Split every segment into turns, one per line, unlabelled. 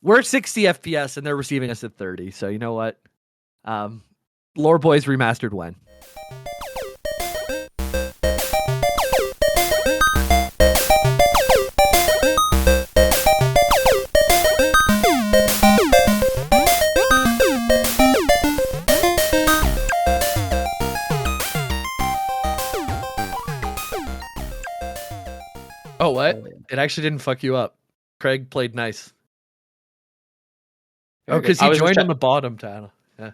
we're 60 FPS and they're receiving us at 30. So you know what? Lore Boys remastered when? Oh, what? It actually didn't fuck you up. Craig played nice. Oh, because he joined on the bottom, Tyler. Yeah.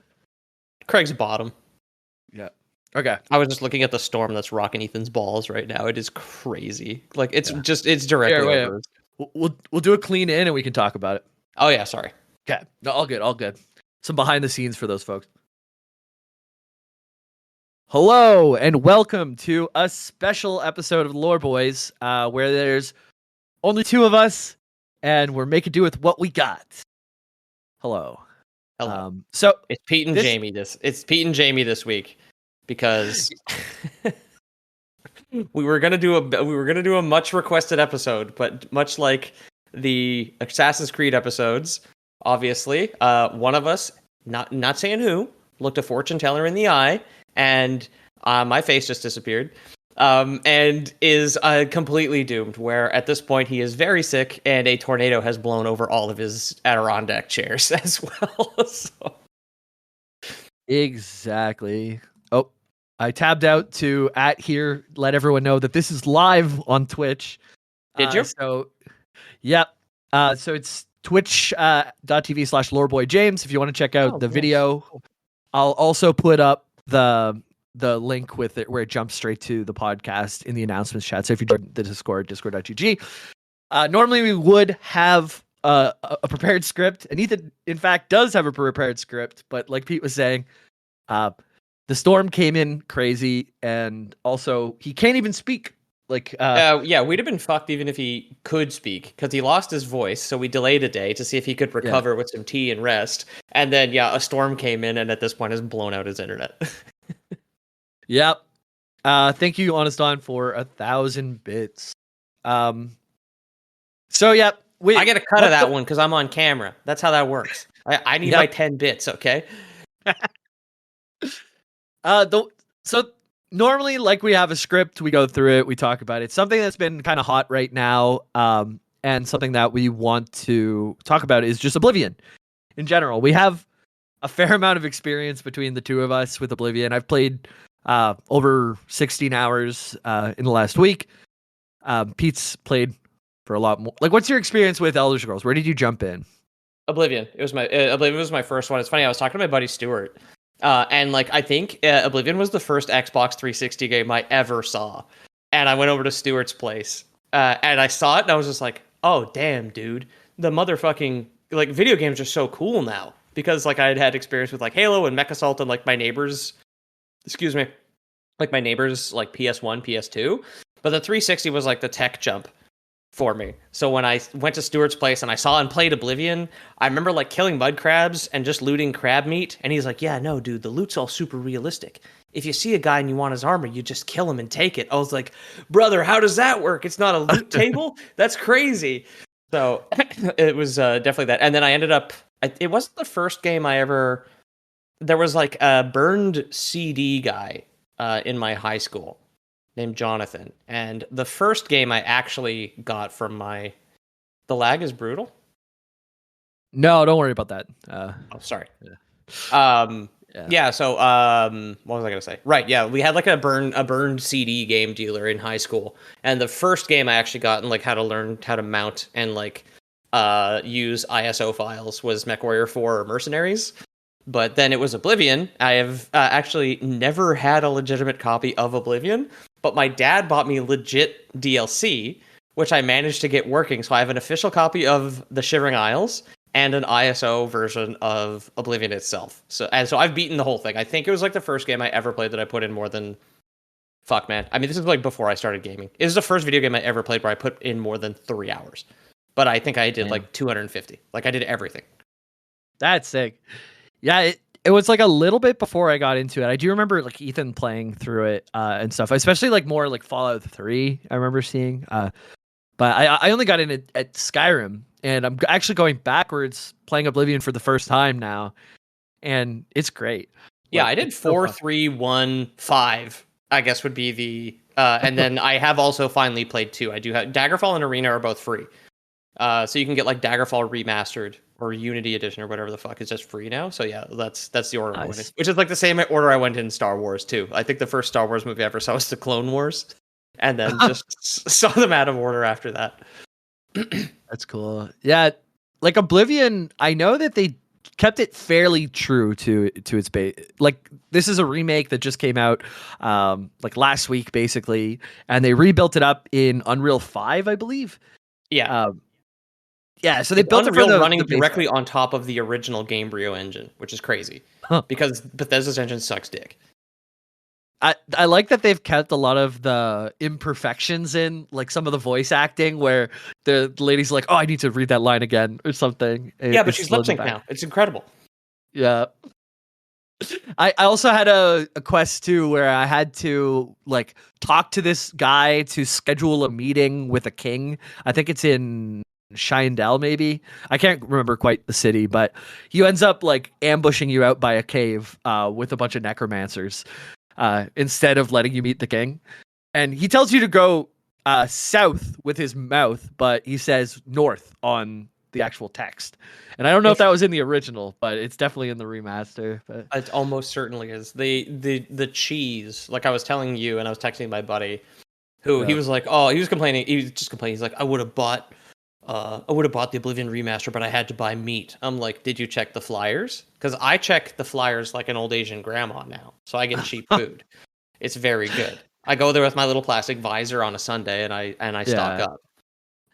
Craig's bottom.
Yeah. Okay.
I was just looking at the storm that's rocking Ethan's balls right now. It is crazy. Like it's directly over.
We'll do a clean in and we can talk about it.
Oh yeah, sorry.
Okay. No, all good. Some behind the scenes for those folks. Hello and welcome to a special episode of the Lore Boys, where there's only two of us and we're making do with what we got. Hello.
So it's Pete and Jamie this week because we were gonna do a much requested episode, but much like the Assassin's Creed episodes, obviously, one of us, not saying who, looked a fortune teller in the eye. And my face just disappeared, and is completely doomed, where at this point he is very sick and a tornado has blown over all of his Adirondack chairs as well. So.
Exactly. Oh, I tabbed out to @here, let everyone know that this is live on Twitch.
Did you?
So, yeah. So it's twitch.tv/loreboyjames if you want to check out the video. I'll also put up the link with it where it jumps straight to the podcast in the announcements chat. So if you join the discord.gg, normally we would have a prepared script, and Ethan in fact does have a prepared script, but like Pete was saying, the storm came in crazy, and also he can't even speak. Like
yeah, we'd have been fucked even if he could speak, because he lost his voice, so we delayed a day to see if he could recover with some tea and rest. And then a storm came in, and at this point has blown out his internet.
Yep. Thank you, Honest Don, for 1,000 bits. So yeah,
I get a cut of that one because I'm on camera. That's how that works. I need my 10 bits, okay?
So normally, like, we have a script, we go through it, we talk about it. Something that's been kind of hot right now, and something that we want to talk about is just Oblivion in general. We have a fair amount of experience between the two of us with Oblivion. I've played over 16 hours in the last week. Pete's played for a lot more. Like, what's your experience with Elder Scrolls? Where did you jump in?
Oblivion. Oblivion was my first one. It's funny, I was talking to my buddy Stuart, and like I think Oblivion was the first Xbox 360 game I ever saw. And I went over to Stuart's place, and I saw it, and I was just like, "Oh damn, dude! The motherfucking like video games are so cool now." Because like I had experience with like Halo and MechAssault and like my neighbors. Like my neighbors, like PS1, PS2, but the 360 was like the tech jump for me. So when I went to Stuart's place and I saw and played Oblivion, I remember like killing mud crabs and just looting crab meat. And he's like, "Yeah, no, dude, the loot's all super realistic. If you see a guy and you want his armor, you just kill him and take it." I was like, "Brother, how does that work? It's not a loot table? That's crazy." So it was definitely that. And then I ended up, it wasn't the first game I ever... There was like a burned CD guy in my high school named Jonathan. And the first game I actually got from my... The lag is brutal?
No, don't worry about that.
Sorry.
Yeah.
So what was I going to say? Right, yeah, we had like a burned CD game dealer in high school. And the first game I actually got and like how to learn how to mount and like use ISO files was MechWarrior 4 or Mercenaries. But then it was Oblivion. I have actually never had a legitimate copy of Oblivion, but my dad bought me legit DLC, which I managed to get working. So I have an official copy of the Shivering Isles and an ISO version of Oblivion itself. So I've beaten the whole thing. I think it was like the first game I ever played that I put in more than... Fuck, man. I mean, this is like before I started gaming. It was the first video game I ever played where I put in more than 3 hours. But I think I did like 250. Like I did everything.
That's sick. Yeah, it was like a little bit before I got into it. I do remember like Ethan playing through it and stuff, especially like more like Fallout 3. I remember seeing, but I only got in at Skyrim, and I'm actually going backwards, playing Oblivion for the first time now, and it's great.
Yeah,
Like,
I did
it's so
4,
fun.
3, 1, 5. I guess would be the and then I have also finally played 2. I do have Daggerfall and Arena are both free. So you can get like Daggerfall remastered or Unity edition or whatever the fuck is just free now. So yeah, that's the order I went in,
Nice.
which is like the same order I went in Star Wars too. I think the first Star Wars movie I ever saw was the Clone Wars, and then just saw them out of order after that.
That's cool. Yeah, like Oblivion, I know that they kept it fairly true to its base. Like, this is a remake that just came out like last week basically, and they rebuilt it up in Unreal 5, I believe.
Yeah,
Yeah, so they
it's
built it for
Unreal running
the base.
directly on top of the original Gamebryo engine, which is crazy
Huh.
because Bethesda's engine sucks dick.
I like that they've kept a lot of the imperfections in, like some of the voice acting where the lady's like, "Oh, I need to read that line again" or something.
Yeah, but
It
she's lip
slows it
sync
back.
now. It's incredible.
Yeah. I also had a quest too where I had to like talk to this guy to schedule a meeting with a king. I think it's in Shyndell, maybe. I can't remember quite the city, but he ends up like ambushing you out by a cave with a bunch of necromancers instead of letting you meet the king. And he tells you to go south with his mouth, but he says north on the actual text. And I don't know if that was in the original, but it's definitely in the remaster. But
It almost certainly is. The cheese, like I was telling you, and I was texting my buddy, who he
Yeah.
was like, oh, he was complaining. He was just complaining. He's like, I would have bought the Oblivion remaster, but I had to buy meat. I'm like, did you check the flyers? Because I check the flyers like an old Asian grandma now, so I get cheap food. It's very good. I go there with my little plastic visor on a Sunday, and I stock
yeah.
up.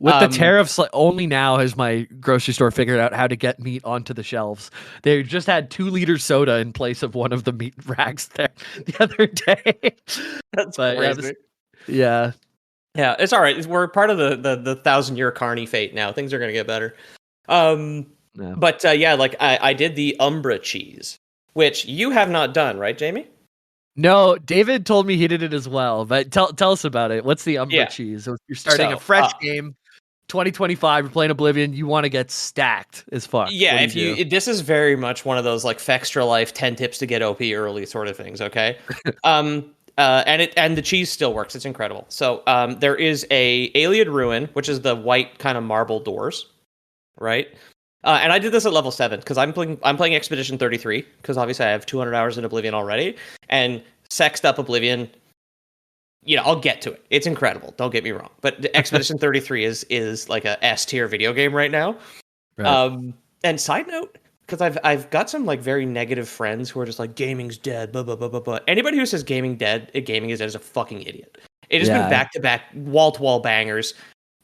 With the tariffs, like, only now has my grocery store figured out how to get meat onto the shelves. They just had 2-liter soda in place of one of the meat racks there the other day.
That's
But
crazy.
yeah,
Yeah, it's all right. We're part of the 1,000-year carny fate now. Things are gonna get better.
yeah.
But yeah, like I did the Umbra cheese, which you have not done, right, Jamie?
No, David told me he did it as well. But tell us about it. What's the Umbra
Yeah.
cheese? So you're starting a
So,
fresh game, 2025. You're playing Oblivion. You want to get stacked as fuck.
Yeah,
What
if
do you do?
this is very much one of those like Fextra Life 10 tips to get OP early sort of things, okay? And the cheese still works. It's incredible. So there is a Ayleid Ruin, which is the white kind of marble doors, right? And I did this at level 7 because I'm playing Expedition 33 because obviously I have 200 hours in Oblivion already, and sexed up Oblivion. You know, I'll get to it. It's incredible. Don't get me wrong, but Expedition 33 is like a S tier video game right now.
Right.
And side note, because I've got some like very negative friends who are just like gaming's dead, blah blah blah blah blah. Anybody who says gaming is dead is a fucking idiot. It has been back to back, wall to wall bangers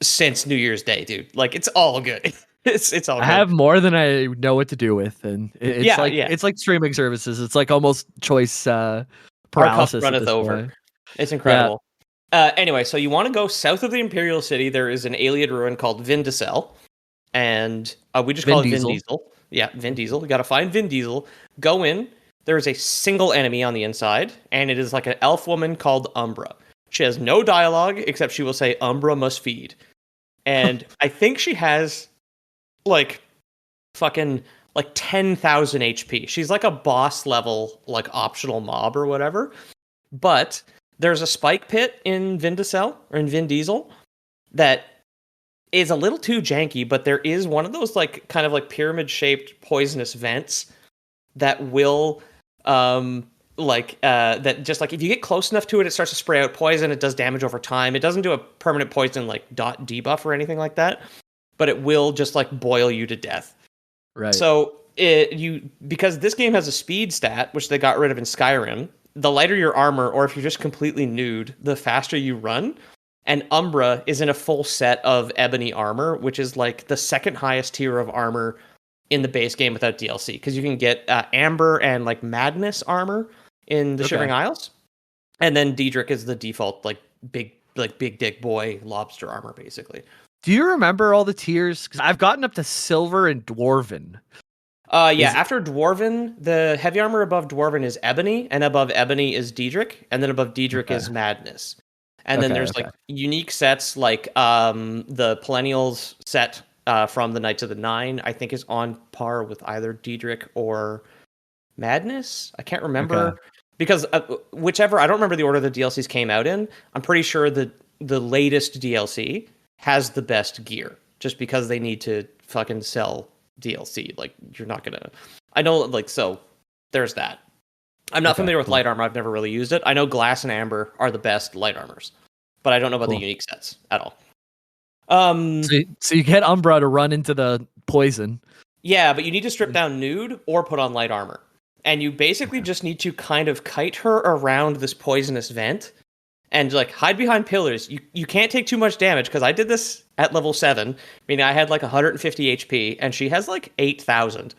since New Year's Day, dude. Like it's all good. It's all good.
I have more than I know what to do with, and it's
yeah.
like streaming services. It's like almost choice
Our cup
paralysis at
runneth
this
over.
point.
It's
Yeah,
incredible. Anyway, so you want to go south of the Imperial City. There is an Ayleid ruin called Vindicel, and we just
Vin
call it Vin
Diesel.
Diesel. Yeah, Vin Diesel. You got to find Vin Diesel. Go in. There is a single enemy on the inside, and it is like an elf woman called Umbra. She has no dialogue except she will say, "Umbra must feed," and I think she has like fucking like 10,000 HP. She's like a boss level, like optional mob or whatever. But there's a spike pit in Vindicel or in Vin Diesel that is a little too janky, but there is one of those like kind of like pyramid shaped poisonous vents that will that just like if you get close enough to it, it starts to spray out poison. It does damage over time. It doesn't do a permanent poison like dot debuff or anything like that, but it will just like boil you to death.
right.
So because this game has a speed stat, which they got rid of in Skyrim, the lighter your armor, or if you're just completely nude, the faster you run. And Umbra is in a full set of ebony armor, which is like the second highest tier of armor in the base game without DLC, because you can get amber and like madness armor in the Shivering Isles, and then Daedric is the default like big dick boy lobster armor basically.
Do you remember all the tiers? Because I've gotten up to silver and dwarven.
After Dwarven, the heavy armor above Dwarven is Ebony, and above Ebony is Daedric, and then above Daedric is Madness. And then there's like unique sets like the Perennials set from the Knights of the Nine, I think is on par with either Diedrich or Madness. I can't remember.
Okay.
Because whichever, I don't remember the order the DLCs came out in. I'm pretty sure that the latest DLC has the best gear, just because they need to fucking sell DLC. Like, you're not gonna. I know, like, so there's that. I'm not familiar with light armor. I've never really used it. I know glass and amber are the best light armors, but I don't know about the unique sets at all.
So you get Umbra to run into the poison.
Yeah, but you need to strip down nude or put on light armor. And you basically just need to kind of kite her around this poisonous vent and like hide behind pillars. You can't take too much damage, because I did this at level 7, meaning I had like 150 HP and she has like 8,000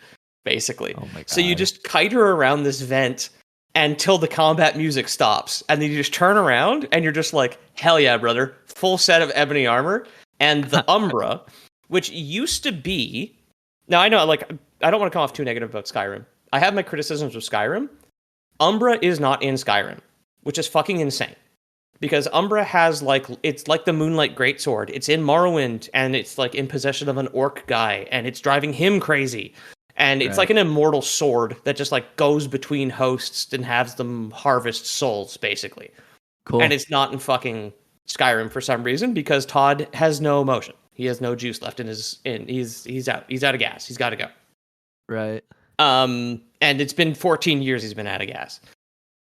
basically. Oh my God. So you just kite her around this vent until the combat music stops, and then you just turn around and you're just like, hell yeah, brother, full set of ebony armor. And the Umbra, which used to be, now I know, like, I don't want to come off too negative about Skyrim. I have my criticisms of Skyrim. Umbra is not in Skyrim, which is fucking insane. Because Umbra has, like, it's like the Moonlight Greatsword. It's in Morrowind, and it's, like, in possession of an orc guy, and it's driving him crazy. And it's like an immortal sword that just, like, goes between hosts and has them harvest souls, basically. Cool. And it's not in fucking Skyrim for some reason, because Todd has no emotion. He has no juice left in his... He's out. He's out of gas. He's got to go.
Right.
And it's been 14 years he's been out of gas.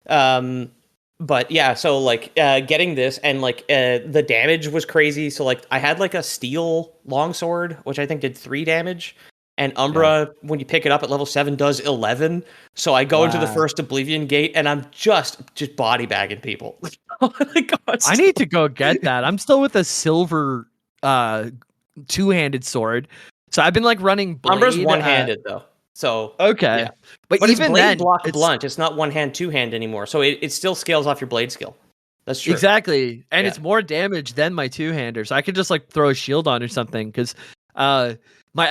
But yeah, so like getting this, and like the damage was crazy. So like I had like a steel longsword, which I think did 3 damage. And Umbra, when you pick it up at level 7, does 11. So I go into the first Oblivion gate, and I'm just body bagging people.
I need to go get that. I'm still with a silver 2-handed sword. So I've been like running blade.
Umbra's one-handed though. So
okay,
yeah.
but
even
it's blade
then, block blunt. It's not 1-hand, 2-hand anymore. So it still scales off your blade skill. That's true.
Exactly, and it's more damage than my 2-hander. So I could just like throw a shield on or something, because I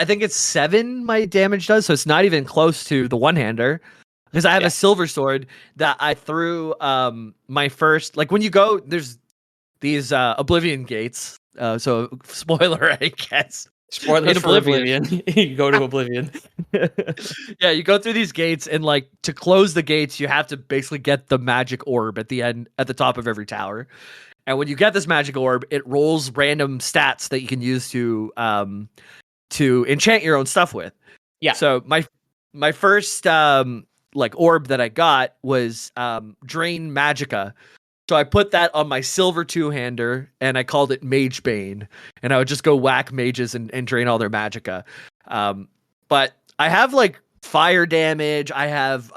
think it's 7 my damage does. So it's not even close to the 1-hander. Because I have a silver sword that I threw my first, like when you go, there's these Oblivion gates. So spoiler, I guess.
Spoilers for Oblivion. You go to Oblivion.
Yeah, you go through these gates, and like to close the gates, you have to basically get the magic orb at the end, at the top of every tower. And when you get this magic orb, it rolls random stats that you can use to enchant your own stuff with. Yeah. So my first like orb that I got was Drain Magicka. So I put that on my silver 2-hander, and I called it Mage Bane, and I would just go whack mages and drain all their magicka. But I have like fire damage. I have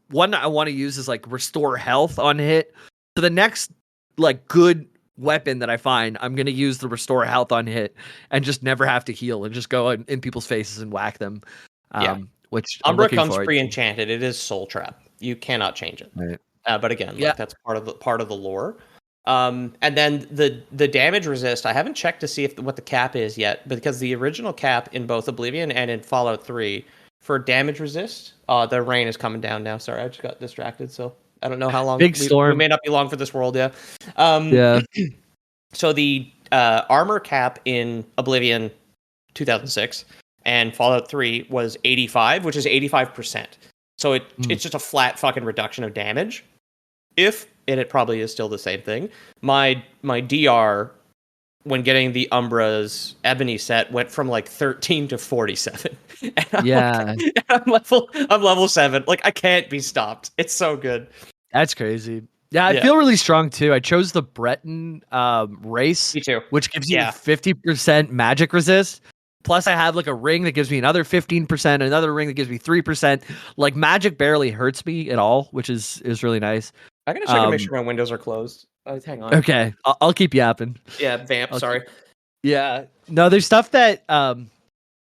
one I want to use is like restore health on hit. So the next like good weapon that I find, I'm gonna use the restore health on hit and just never have to heal and just go in people's faces and whack them. Which
Umbra comes pre-enchanted. It is Soul Trap. You cannot change it.
Right.
But again, like, that's part of the lore. And then the damage resist, I haven't checked to see what the cap is yet, because the original cap in both Oblivion and in Fallout 3 for damage resist, the rain is coming down now. Sorry, I just got distracted, so I don't know how long.
Big storm.
We may not be long for this world, yeah. So the armor cap in Oblivion 2006 and Fallout 3 was 85, which is 85%. So it's just a flat fucking reduction of damage. And it probably is still the same thing. My DR when getting the Umbra's Ebony set went from like 13 to 47. And I'm level 7. Like, I can't be stopped. It's so good.
That's crazy. Yeah, I feel really strong too. I chose the Breton race,
Me too.
which gives you 50% magic resist. Plus, I have like a ring that gives me another 15%, another ring that gives me 3%. Like, magic barely hurts me at all, which is really nice.
I gotta check and make sure my windows are closed. Hang on.
Okay, I'll keep yapping.
Yeah, vamp. Sorry.
Yeah, no, there's stuff that.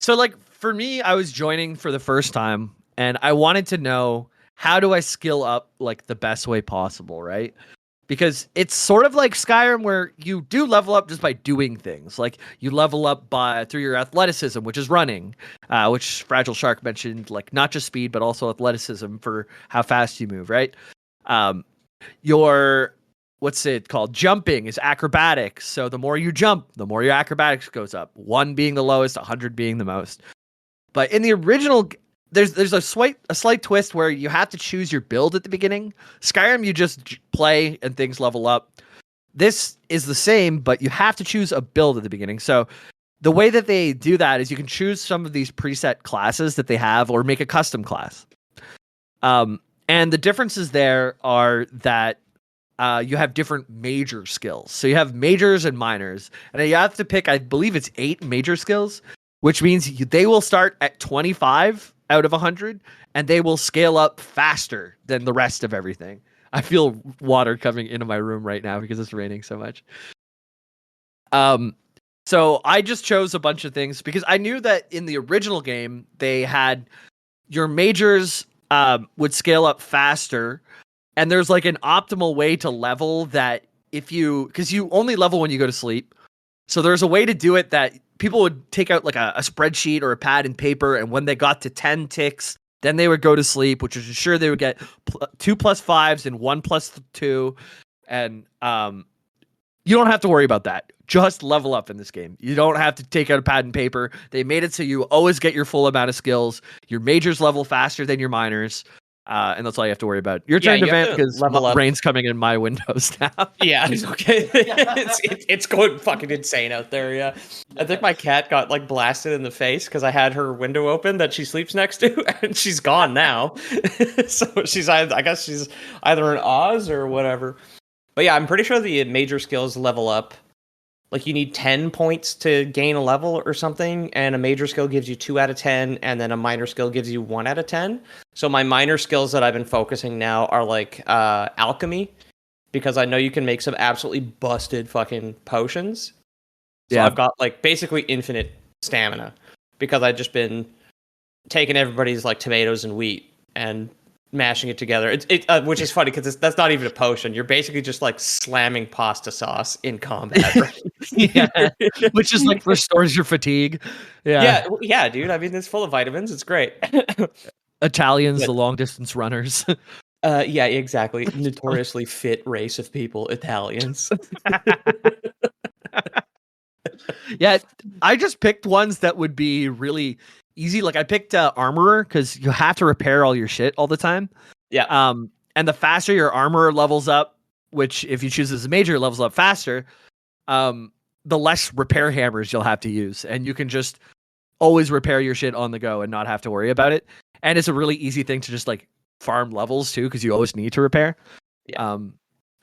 So like for me, I was joining for the first time, and I wanted to know, how do I skill up like the best way possible, right? Because it's sort of like Skyrim, where you do level up just by doing things. Like, you level up through your athleticism, which is running, which Fragile Shark mentioned, like not just speed, but also athleticism for how fast you move, right? Your what's it called? Jumping is acrobatics. So the more you jump, the more your acrobatics goes up. 1 being the lowest, 100 being the most. But in the original, there's a slight twist where you have to choose your build at the beginning. Skyrim, you just play and things level up. This is the same, but you have to choose a build at the beginning. So the way that they do that is you can choose some of these preset classes that they have or make a custom class. And the differences there are that you have different major skills. So you have majors and minors. And you have to pick, I believe it's 8 major skills, which means they will start at 25 out of 100, and they will scale up faster than the rest of everything. I feel water coming into my room right now because it's raining so much. So I just chose a bunch of things because I knew that in the original game, they had your majors would scale up faster. And there's like an optimal way to level that because you only level when you go to sleep. So there's a way to do it that people would take out like a spreadsheet or a pad and paper. And when they got to 10 ticks, then they would go to sleep, which is sure they would get 2 plus 5s and 1 plus 2. And you don't have to worry about that. Just level up in this game. You don't have to take out a pad and paper. They made it so you always get your full amount of skills. Your majors level faster than your minors. And that's all you have to worry about. Your turn to vamp because rain's coming in my windows now.
Yeah, it's okay. It's going fucking insane out there. Yeah, I think my cat got like blasted in the face because I had her window open that she sleeps next to, and she's gone now. So I guess she's either in Oz or whatever. But yeah, I'm pretty sure the major skills level up. Like you need 10 points to gain a level or something, and a major skill gives you 2 out of 10, and then a minor skill gives you 1 out of 10. So my minor skills that I've been focusing now are like alchemy, because I know you can make some absolutely busted fucking potions. So I've got like basically infinite stamina because I've just been taking everybody's like tomatoes and wheat and mashing it together. Which is funny because that's not even a potion. You're basically just like slamming pasta sauce in combat. Right?
Yeah, which is like restores your fatigue.
Yeah, dude. I mean, it's full of vitamins. It's great.
Italians, the long distance runners.
Yeah, exactly. Notoriously fit race of people, Italians.
Yeah, I just picked ones that would be really easy. Like I picked armorer because you have to repair all your shit all the time.
Yeah.
And the faster your armorer levels up, which if you choose as a major levels up faster, the less repair hammers you'll have to use, and you can just always repair your shit on the go and not have to worry about it. And it's a really easy thing to just like farm levels too, because you always need to repair.
Yeah.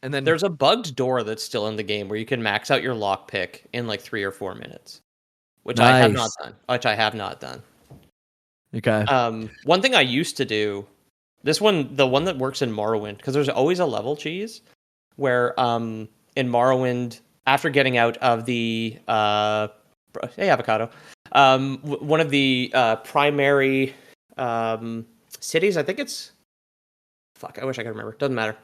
And then there's a bugged door that's still in the game where you can max out your lockpick in like 3 or 4 minutes, which I have not done.
Okay.
One thing I used to do, the one that works in Morrowind, because there's always a level cheese where in Morrowind, after getting out of the hey avocado, one of the primary cities, I think it's I wish I could remember. Doesn't matter.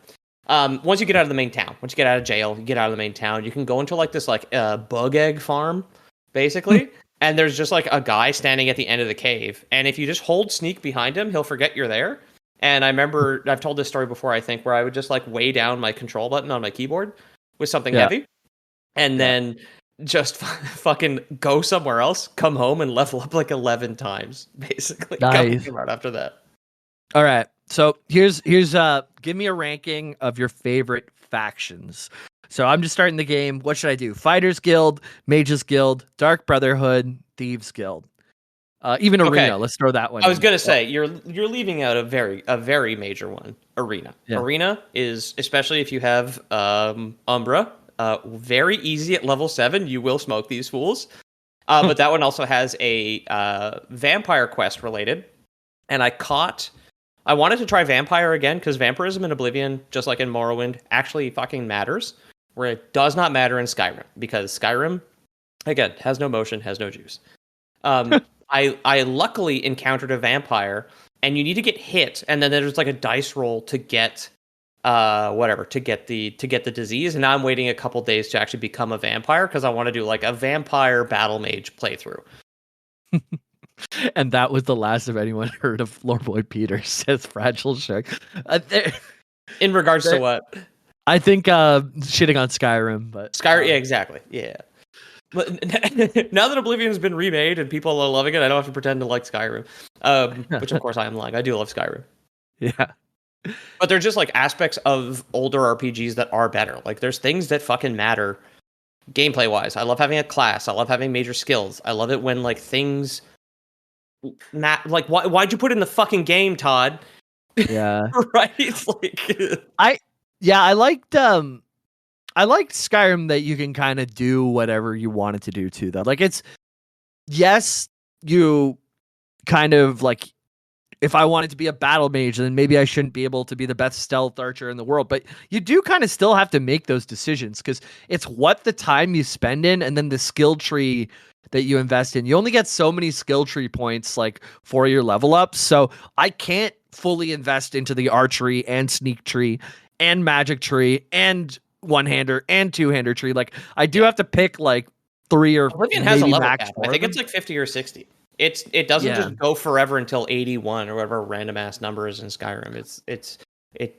Once you get out of the main town, once you get out of jail, you get out of the main town, you can go into like this like bug egg farm, basically. And there's just like a guy standing at the end of the cave. And if you just hold sneak behind him, he'll forget you're there. And I remember, I've told this story before, I think, where I would just like weigh down my control button on my keyboard with something heavy. And then just fucking go somewhere else, come home and level up like 11 times, basically.
Nice.
Right after that.
All right. So here's give me a ranking of your favorite factions. So I'm just starting the game. What should I do? Fighters Guild, Mages Guild, Dark Brotherhood, Thieves Guild. Even Arena. Let's throw that one.
I was gonna say you're leaving out a very major one. Arena. Yeah. Arena is, especially if you have Umbra, very easy at level 7. You will smoke these fools. But that one also has a vampire quest related, and I wanted to try vampire again because vampirism in Oblivion, just like in Morrowind, actually fucking matters. Where it does not matter in Skyrim, because Skyrim, again, has no motion, has no juice. I luckily encountered a vampire, and you need to get hit, and then there's like a dice roll to get to get the disease. And now I'm waiting a couple days to actually become a vampire because I want to do like a vampire battle mage playthrough.
And that was the last of anyone heard of Loreboy Peter, says Fragile Shark.
In regards to what?
I think shitting on Skyrim, but
Skyrim, yeah, exactly, yeah. But now that Oblivion has been remade and people are loving it, I don't have to pretend to like Skyrim. Which of course I am lying. I do love Skyrim.
Yeah.
But there's just like aspects of older RPGs that are better. Like there's things that fucking matter gameplay wise. I love having a class. I love having major skills. I love it when like things like why'd you put it in the fucking game, Todd?
Yeah.
Right? It's like
I liked Skyrim that you can kind of do whatever you wanted to do to that. Like yes, you kind of like, if I wanted to be a battle mage, then maybe I shouldn't be able to be the best stealth archer in the world. But you do kind of still have to make those decisions because it's what the time you spend in and then the skill tree that you invest in. You only get so many skill tree points like for your level up. So I can't fully invest into the archery and sneak tree and magic tree and one-hander and two-hander tree. Like I do have to pick like 3 or
Oblivion
maybe
has a level
max
cap.
4
I think
of
it's
them.
like 50 or 60. It doesn't just go forever until 81 or whatever random ass number is in Skyrim.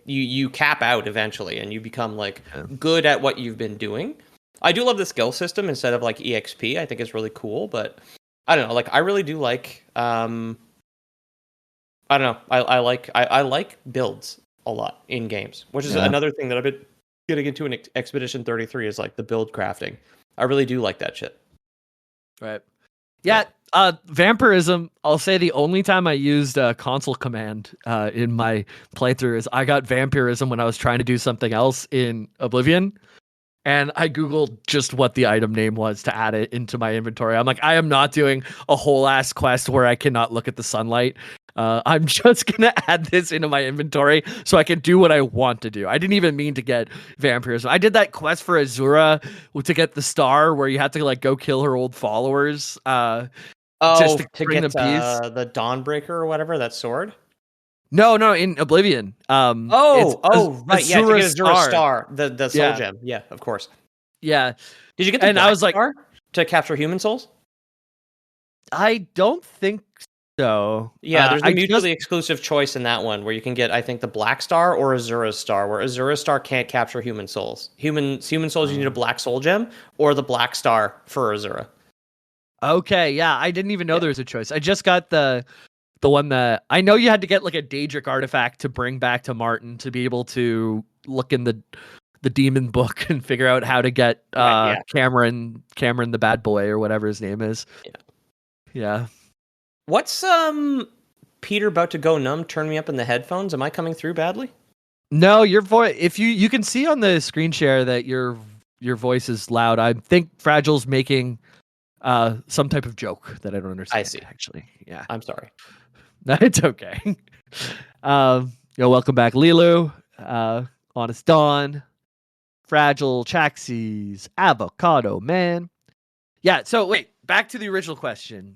You cap out eventually and you become like good at what you've been doing. I do love the skill system instead of like EXP. I think it's really cool, but I don't know. Like I really do like I don't know. I like builds a lot in games, which is another thing that I've been getting into in Expedition 33 is like the build crafting. I really do like that shit.
Right. Yeah, vampirism, I'll say the only time I used a console command in my playthrough is I got vampirism when I was trying to do something else in Oblivion. And I Googled just what the item name was to add it into my inventory. I'm like, I am not doing a whole ass quest where I cannot look at the sunlight. I'm just going to add this into my inventory so I can do what I want to do. I didn't even mean to get vampirism. I did that quest for Azura to get the star where you had to like go kill her old followers. Just to bring
get
them peace.
the Dawnbreaker or whatever, that sword?
No, in Oblivion.
Right. Yeah, to get Azura's star, the soul gem. Yeah, of course.
Yeah.
Did you get the black star to capture human souls?
I don't think so.
Yeah, there's a mutually exclusive choice in that one where you can get, I think, the black star or Azura's star, where Azura's star can't capture human souls. Human souls, you need a black soul gem or the black star for Azura.
Okay, yeah, I didn't even know there was a choice. I just got the one that I know you had to get like a Daedric artifact to bring back to Martin to be able to look in the demon book and figure out how to get Cameron the bad boy or whatever his name is. Yeah.
What's Peter about to go numb? Turn me up in the headphones. Am I coming through badly?
No, your voice. If you can see on the screen share that your voice is loud. I think Fragile's making some type of joke that I don't understand.
I see.
Actually, yeah.
I'm sorry.
No, it's okay. Welcome back, Lilu, Honest Dawn, Fragile, Chaxies, Avocado Man. Yeah. So wait, back to the original question.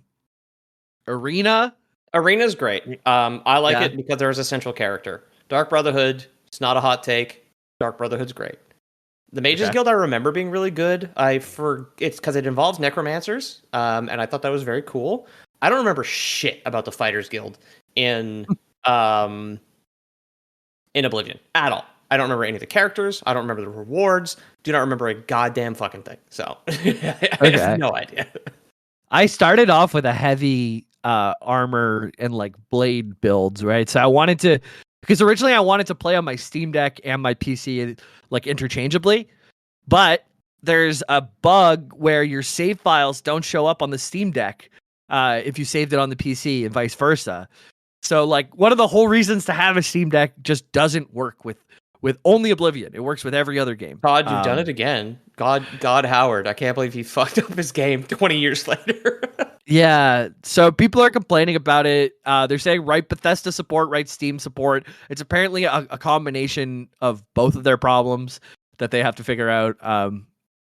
Arena's great. I like it because there's a central character. Dark Brotherhood. It's not a hot take. Dark Brotherhood's great. The Mages Guild I remember being really good. It's because it involves necromancers, and I thought that was very cool. I don't remember shit about the Fighters Guild in Oblivion at all. I don't remember any of the characters. I don't remember the rewards. Do not remember a goddamn fucking thing. So I have no idea.
I started off with a heavy armor and like blade builds, right? So I wanted to, because originally I wanted to play on my Steam Deck and my PC like interchangeably, but there's a bug where your save files don't show up on the Steam Deck if you saved it on the PC and vice versa. So like one of the whole reasons to have a Steam Deck just doesn't work with only Oblivion. It works with every other game.
God, you've done it again. God Howard. I can't believe he fucked up his game 20 years later.
Yeah, so people are complaining about it. They're saying write Bethesda support, write Steam support. It's apparently a combination of both of their problems that they have to figure out.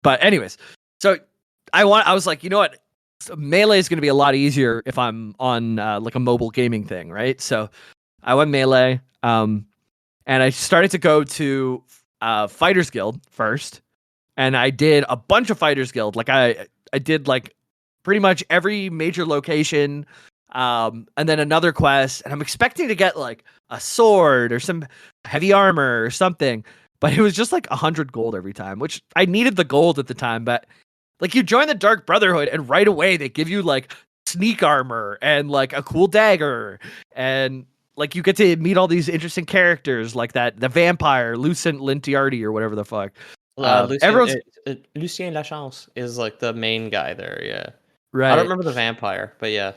But anyways, so I was like, you know what? Melee is going to be a lot easier if I'm on like a mobile gaming thing, right? So I went Melee, and I started to go to Fighters Guild first, and I did a bunch of Fighters Guild. Like I did like pretty much every major location, and then another quest, and I'm expecting to get like a sword or some heavy armor or something, but it was just like 100 gold every time, which I needed the gold at the time. But like you join the Dark Brotherhood and right away they give you like sneak armor and like a cool dagger, and like you get to meet all these interesting characters like the vampire Lucent Lintiardi or whatever the fuck. Everyone's
Lucien Lachance is like the main guy there. Yeah,
right.
I don't remember the vampire, but yeah.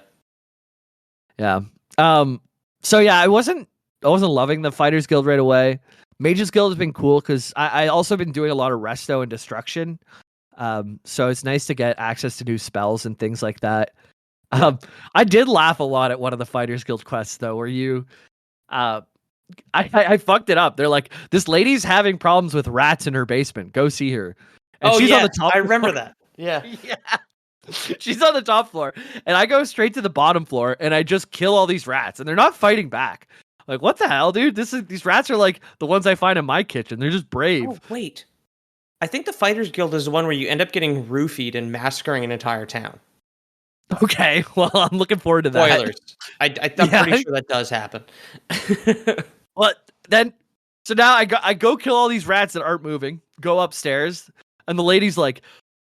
So yeah, I wasn't loving the Fighters Guild right away. Mages Guild has been cool because I also been doing a lot of resto and destruction. So it's nice to get access to new spells and things like that. I did laugh a lot at one of the Fighters Guild quests though, where you I fucked it up. They're like, this lady's having problems with rats in her basement. Go see her. And she's on the top.
I remember that. Yeah.
Yeah. She's on the top floor, and I go straight to the bottom floor, and I just kill all these rats, and they're not fighting back. Like, what the hell, dude? These rats are like the ones I find in my kitchen. They're just brave.
Oh, wait. I think the Fighters Guild is the one where you end up getting roofied and massacring an entire town.
Okay, well, I'm looking forward to that.
Spoilers. I'm pretty sure that does happen.
Well, then, so now I go kill all these rats that aren't moving, go upstairs, and the lady's like,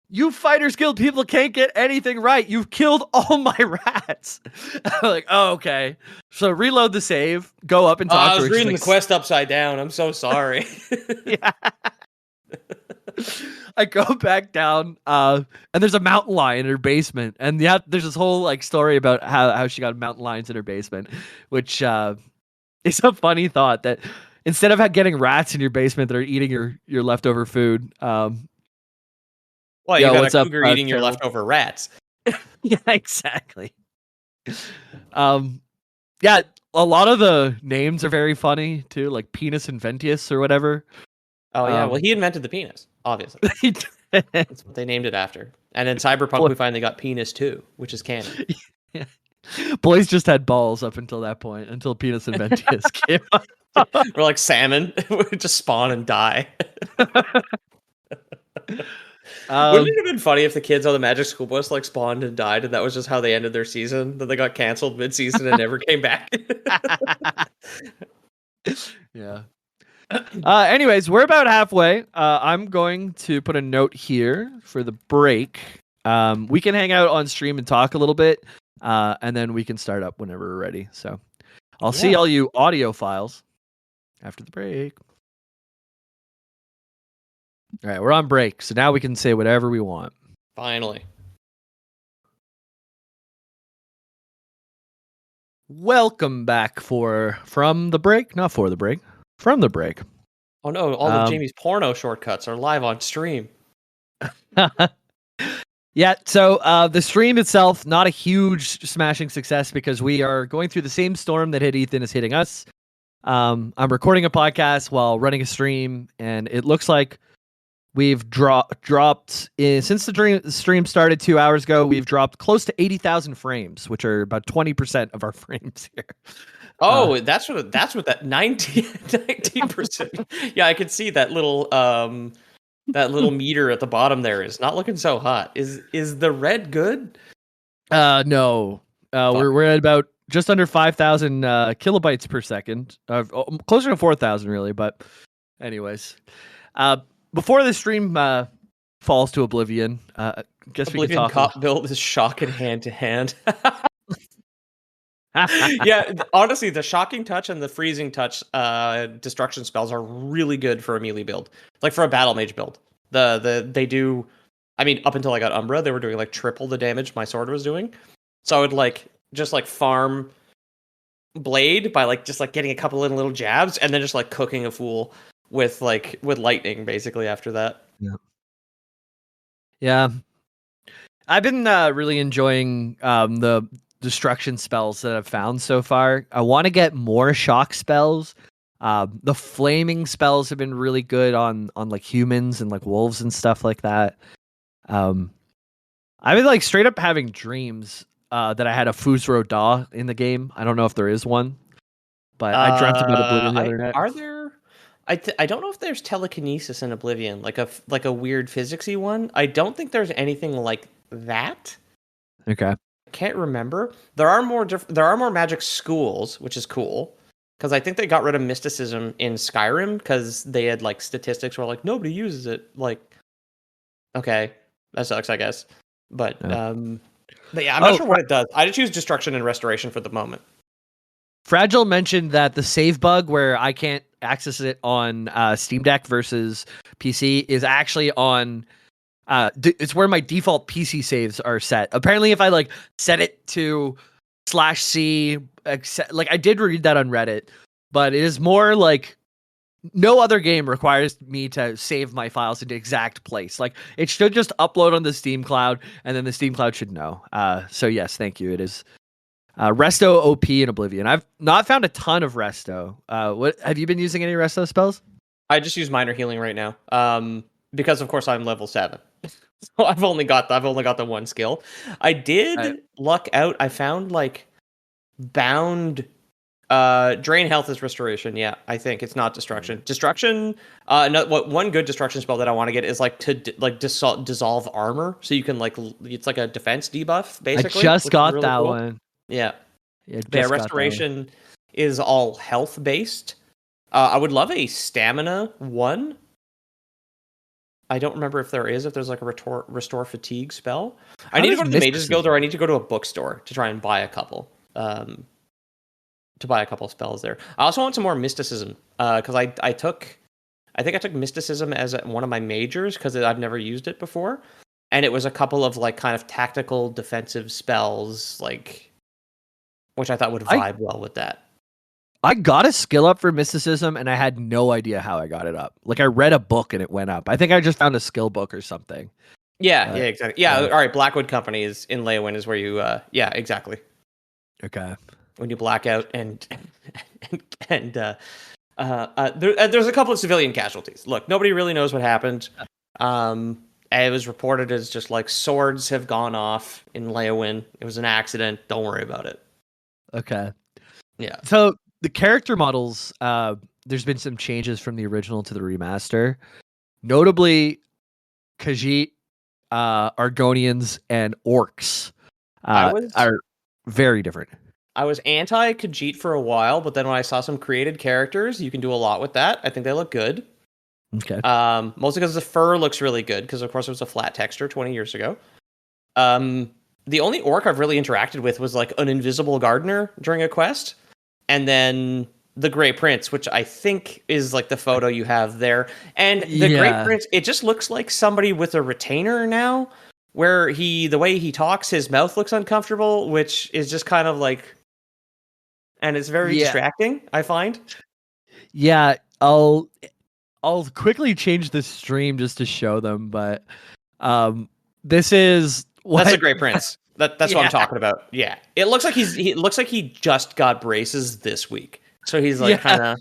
you Fighters Guild people can't get anything right. You've killed all my rats. I'm like, oh, okay. So reload the save, go up and talk to her.
I was reading the quest upside down. I'm so sorry.
Yeah. I go back down, and there's a mountain lion in her basement. And yeah, there's this whole like story about how she got mountain lions in her basement, which is a funny thought that instead of getting rats in your basement that are eating your leftover food,
well, you got a cougar eating your leftover rats.
Yeah, exactly. Yeah, a lot of the names are very funny too, like Penis Inventius or whatever.
Oh yeah, well he invented the penis, obviously. That's what they named it after. And in Cyberpunk, we finally got Penis 2, which is canon.
Yeah. Boys just had balls up until that point, until Penis Inventius came up.
We're like salmon, we just spawn and die. Wouldn't it have been funny if the kids on the Magic School Bus like spawned and died, and that was just how they ended their season? That they got canceled mid-season and never came back.
Yeah. Anyways, we're about halfway. I'm going to put a note here for the break. We can hang out on stream and talk a little bit, and then we can start up whenever we're ready. So I'll see all you audio files after the break. All right, we're on break, so now we can say whatever we want.
Finally.
Welcome back from the break. From the break.
Oh no, all of Jamie's porno shortcuts are live on stream.
Yeah, so the stream itself, not a huge smashing success because we are going through the same storm that hit Ethan is hitting us. I'm recording a podcast while running a stream, and it looks like we've dropped since the stream started 2 hours ago. We've dropped close to 80,000 frames, which are about 20% of our frames here.
Oh, that's what that 19%. Yeah, I can see that little meter at the bottom there is not looking so hot. Is the red good?
No. We're at about just under 5,000 kilobytes per second. Closer to 4,000 really, but anyways. Before the stream falls to Oblivion, guess
Oblivion
we can talk.
Cop build is shocking hand to hand. Yeah, honestly, the shocking touch and the freezing touch destruction spells are really good for a melee build, like for a battle mage build. They do. I mean, up until I got Umbra, they were doing like triple the damage my sword was doing. So I would just farm blade by just getting a couple of little jabs and then just cooking a fool with lightning basically after that.
Yeah. I've been really enjoying the destruction spells that I've found so far. I want to get more shock spells. The flaming spells have been really good on humans and wolves and stuff like that. I've been straight up having dreams that I had a Fusro Da in the game. I don't know if there is one, but I dreamt about Oblivion the other night.
Are there? I don't know if there's telekinesis in Oblivion, like a weird physicsy one. I don't think there's anything like that.
Okay.
Can't remember. There are more magic schools, which is cool. Because I think they got rid of mysticism in Skyrim because they had like statistics where like nobody uses it. Like, okay, that sucks, I guess. But
Yeah.
but yeah, I'm not sure what it does. I just choose destruction and restoration for the moment.
Fragile mentioned that the save bug where I can't access it on Steam Deck versus PC is actually on. It's where my default PC saves are set. Apparently, if I like set it to /C, like I did read that on Reddit, but it is more like no other game requires me to save my files into exact place. Like it should just upload on the Steam Cloud, and then the Steam Cloud should know. So yes, thank you. It is Resto OP in Oblivion. I've not found a ton of Resto. What have you been using any Resto spells?
I just use minor healing right now. Because of course I'm level 7. So I've only got the one skill. I did luck out. I found like bound drain health is restoration. Yeah, I think it's not destruction. Destruction. No, one good destruction spell that I want to get is like to dissolve armor, so you can like it's like a defense debuff basically.
I just got really that cool. One.
Yeah. Yeah. Restoration is all health based. I would love a stamina one. I don't remember if there's like a restore fatigue spell. I need to go to the Mages Guild, or I need to go to a bookstore to try and buy a couple. To buy a couple spells there. I also want some more mysticism because I think I took mysticism as one of my majors because I've never used it before, and it was a couple of like kind of tactical defensive spells, like which I thought would vibe well with that.
I got a skill up for mysticism, and I had no idea how I got it up. Like I read a book and it went up. I think I just found a skill book or something.
Yeah, exactly. Yeah, all right. Blackwood Company is in Leyawiin is where you. Yeah, exactly.
Okay.
When you black out and there's a couple of civilian casualties. Look, nobody really knows what happened. It was reported as just like swords have gone off in Leyawiin. It was an accident. Don't worry about it.
Okay.
Yeah.
So the character models, there's been some changes from the original to the remaster. Notably, Khajiit, Argonians, and Orcs are very different.
I was anti-Khajiit for a while, but then when I saw some created characters, you can do a lot with that. I think they look good.
Okay.
Mostly because the fur looks really good, because of course it was a flat texture 20 years ago. The only orc I've really interacted with was like an invisible gardener during a quest, and then the Grey Prince, which I think is like the photo you have there. And the Grey Prince, it just looks like somebody with a retainer now, where the way he talks, his mouth looks uncomfortable, which is just kind of like, and it's very distracting, I find.
Yeah, I'll quickly change the stream just to show them, but this is
that's a Grey Prince. That's what I'm talking about. Yeah, it looks like he looks like he just got braces this week, so he's like kind of.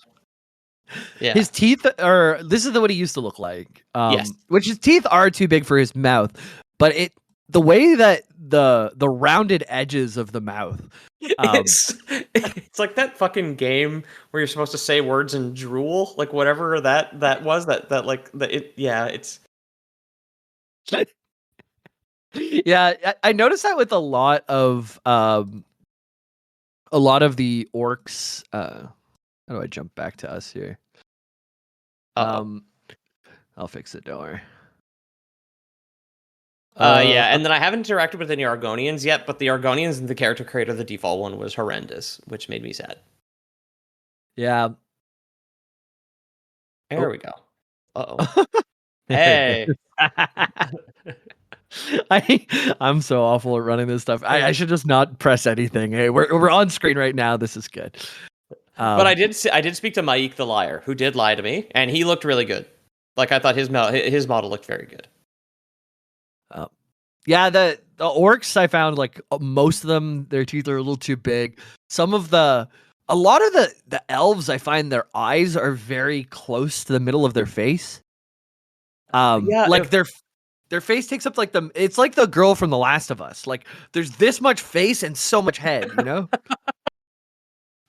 Yeah,
his teeth are. This is what he used to look like.
Yes,
which his teeth are too big for his mouth, but the way that the rounded edges of the mouth.
It's like that fucking game where you're supposed to say words and drool, like whatever that was. It's.
Yeah, I noticed that with a lot of the orcs. How do I jump back to us here? I'll fix it. Don't worry.
And then I haven't interacted with any Argonians yet, but the Argonians in the character creator, the default one, was horrendous, which made me sad.
Yeah.
There we go. Uh-oh. Hey.
I'm so awful at running this stuff. I should just not press anything. Hey, we're on screen right now. This is good.
But I did speak to Maik the Liar, who did lie to me, and he looked really good. Like I thought his model looked very good.
Yeah, the orcs I found, like most of them, their teeth are a little too big. A lot of the elves, I find their eyes are very close to the middle of their face. Their face takes up like it's like the girl from The Last of Us. Like there's this much face and so much head, you know?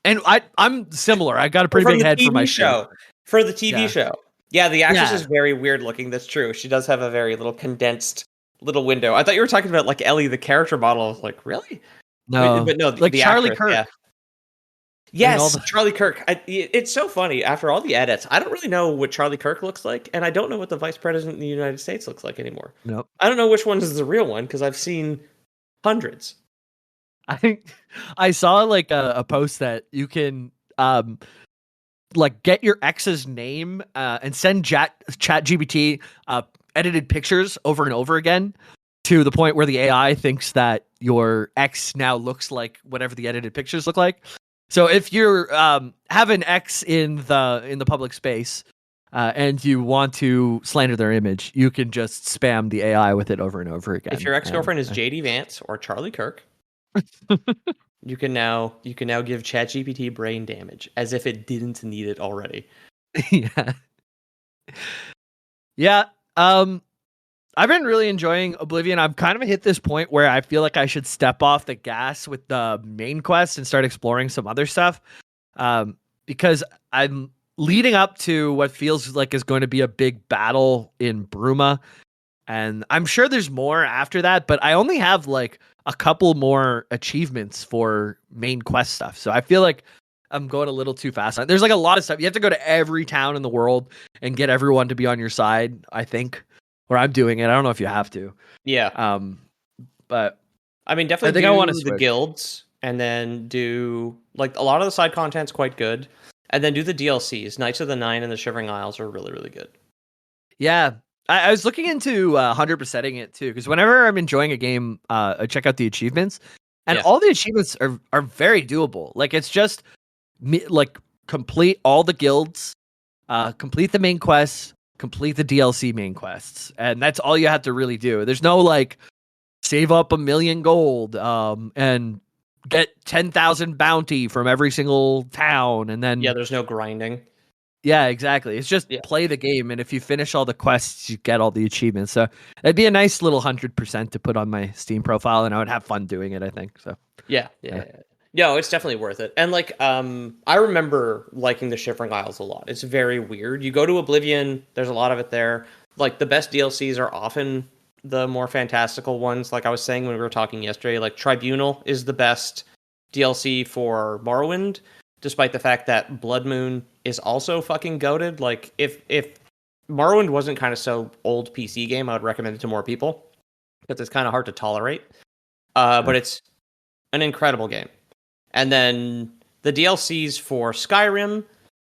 And I'm similar. I got a pretty big head for my
show. For the TV show. Yeah, the actress is very weird looking. That's true. She does have a very little condensed little window. I thought you were talking about like Ellie, the character model. I was like, really?
No,
but no,
like
the
Charlie
actress,
Kirk.
Yes, Charlie Kirk. It's so funny. After all the edits, I don't really know what Charlie Kirk looks like, and I don't know what the Vice President of the United States looks like anymore.
Nope.
I don't know which one is the real one because I've seen hundreds.
I think I saw like a post that you can like get your ex's name and send chat GPT edited pictures over and over again to the point where the AI thinks that your ex now looks like whatever the edited pictures look like. So if you're have an ex in the public space and you want to slander their image, you can just spam the AI with it over and over again.
If your ex-girlfriend is JD Vance or Charlie Kirk, you can now give ChatGPT brain damage as if it didn't need it already.
Yeah. Yeah. I've been really enjoying Oblivion. I've kind of hit this point where I feel like I should step off the gas with the main quest and start exploring some other stuff. Because I'm leading up to what feels like is going to be a big battle in Bruma. And I'm sure there's more after that, but I only have like a couple more achievements for main quest stuff. So I feel like I'm going a little too fast. There's like a lot of stuff. You have to go to every town in the world and get everyone to be on your side, I think. Or I'm doing it. I don't know if you have to.
Yeah.
But
I mean, definitely I want to the guilds and then do like a lot of the side content's quite good. And then do the DLCs. Knights of the Nine and the Shivering Isles are really, really good.
Yeah. I was looking into 100%ing it too, because whenever I'm enjoying a game, I check out the achievements, and all the achievements are very doable. Like it's just like complete all the guilds, complete the main quests, complete the DLC main quests, and that's all you have to really do. There's no like save up 1 million gold and get 10,000 bounty from every single town, and then
there's no grinding.
Yeah, exactly. It's just play the game, and if you finish all the quests, you get all the achievements. So it'd be a nice little 100% to put on my Steam profile, and I would have fun doing it, I think. So
yeah. No, it's definitely worth it. And like, I remember liking the Shivering Isles a lot. It's very weird. You go to Oblivion, there's a lot of it there. Like the best DLCs are often the more fantastical ones. Like I was saying when we were talking yesterday, like Tribunal is the best DLC for Morrowind, despite the fact that Blood Moon is also fucking goated. Like if Morrowind wasn't kind of so old PC game, I would recommend it to more people because it's kind of hard to tolerate. But it's an incredible game. And then the DLCs for Skyrim.